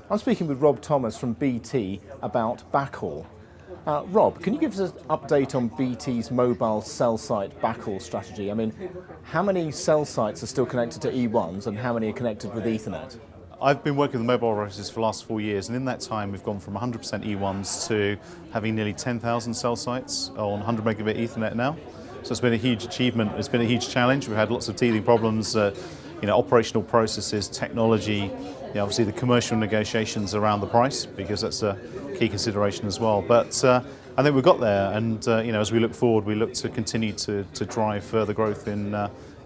I'm speaking with Rob Thomas from BT about Backhaul. Rob, can you give us an update on BT's mobile cell site backhaul strategy? I mean, how many cell sites are still connected to E1s and how many are connected with Ethernet? I've been working with mobile operators for the last 4 years, and in that time we've gone from 100% E1s to having nearly 10,000 cell sites on 100 megabit Ethernet now. So it's been a huge achievement. It's been a huge challenge. We've had lots of teething problems, operational processes, technology, obviously the commercial negotiations around the price, because that's a key consideration as well. But I think we've got there, and as we look forward, we look to continue to drive further growth in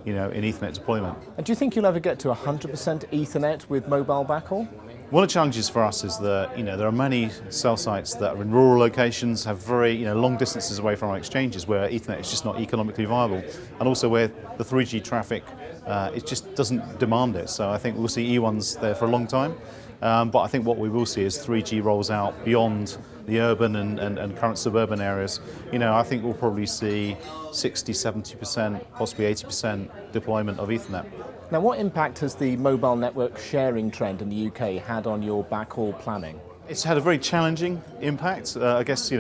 Ethernet deployment. And do you think you'll ever get to 100% Ethernet with mobile backhaul? One of the challenges for us is that there are many cell sites that are in rural locations, have very long distances away from our exchanges, where Ethernet is just not economically viable, and also where the 3G traffic it just doesn't demand it. So I think we'll see E1s there for a long time, but I think what we will see as 3G rolls out beyond the urban and current suburban areas, I think we'll probably see 60, 70%, possibly 80% deployment of Ethernet. Now, what impact has the mobile network sharing trend in the UK had on your backhaul planning? It's had a very challenging impact. I guess,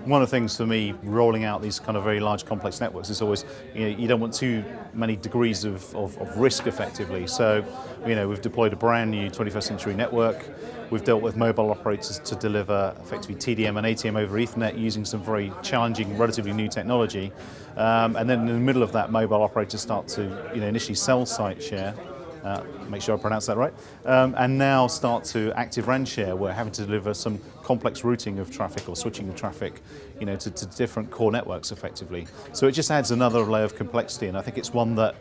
one of the things for me rolling out these kind of very large complex networks is always, you don't want too many degrees of risk effectively. So, we've deployed a brand new 21st century network. We've dealt with mobile operators to deliver effectively TDM and ATM over Ethernet using some very challenging, relatively new technology. And then in the middle of that, mobile operators start to, initially cell site share. Make sure I pronounce that right, and now start to active RAN share. We're having to deliver some complex routing of traffic or switching of traffic, to different core networks effectively. So it just adds another layer of complexity, and I think it's one that,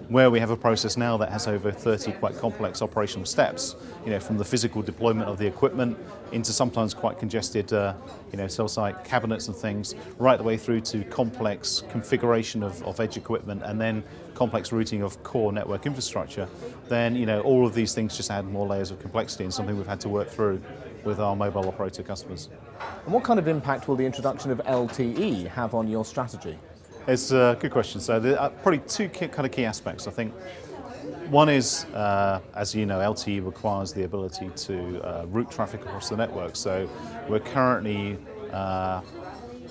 where we have a process now that has over 30 quite complex operational steps, from the physical deployment of the equipment into sometimes quite congested, cell site cabinets and things, right the way through to complex configuration of edge equipment and then complex routing of core network infrastructure, then, all of these things just add more layers of complexity, and something we've had to work through with our mobile operator customers. And what kind of impact will the introduction of LTE have on your strategy? It's a good question. So there are probably two key aspects. I think one is, as you know, LTE requires the ability to route traffic across the network. So we're currently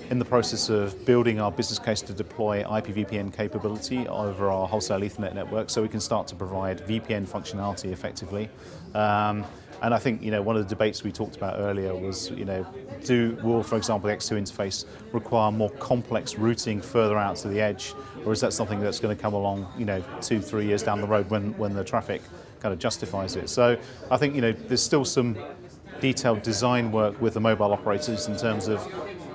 in the process of building our business case to deploy IPVPN capability over our wholesale Ethernet network, so we can start to provide VPN functionality effectively. And I think, one of the debates we talked about earlier was, will, for example, the X2 interface require more complex routing further out to the edge, or is that something that's going to come along, 2-3 years down the road when the traffic kind of justifies it? So I think, there's still some detailed design work with the mobile operators in terms of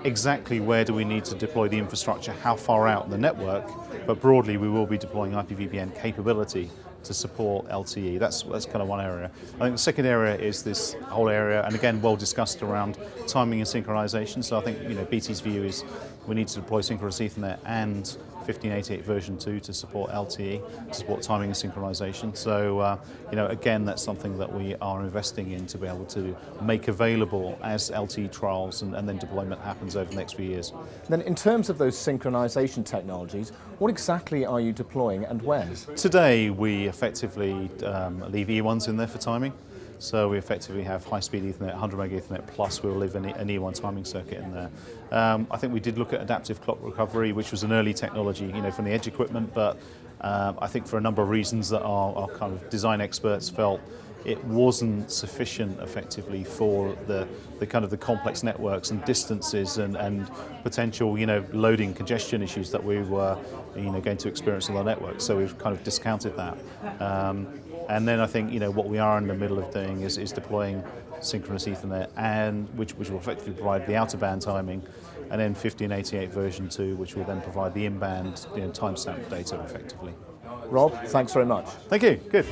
exactly where do we need to deploy the infrastructure, how far out in the network, but broadly we will be deploying IPVPN capability to support LTE. That's kind of one area. I think the second area is this whole area, and again, well discussed, around timing and synchronization. So I think, BT's view is we need to deploy synchronous Ethernet and 1588 version 2 to support LTE, to support timing and synchronization. So, again, that's something that we are investing in to be able to make available as LTE trials and then deployment happens over the next few years. Then in terms of those synchronization technologies, what exactly are you deploying and when? Today, we effectively leave E1s in there for timing. So we effectively have high-speed Ethernet, 100 meg Ethernet, plus we'll leave an E1 timing circuit in there. I think we did look at adaptive clock recovery, which was an early technology, from the edge equipment, but I think for a number of reasons that our kind of design experts felt it wasn't sufficient effectively for the kind of the complex networks and distances and potential, loading congestion issues that we were, going to experience on the network. So we've kind of discounted that. And then I think, what we are in the middle of doing is deploying synchronous Ethernet, and which will effectively provide the out-of-band timing, and then 1588 version 2, which will then provide the in-band timestamp data effectively. Rob, thanks very much. Thank you. Good.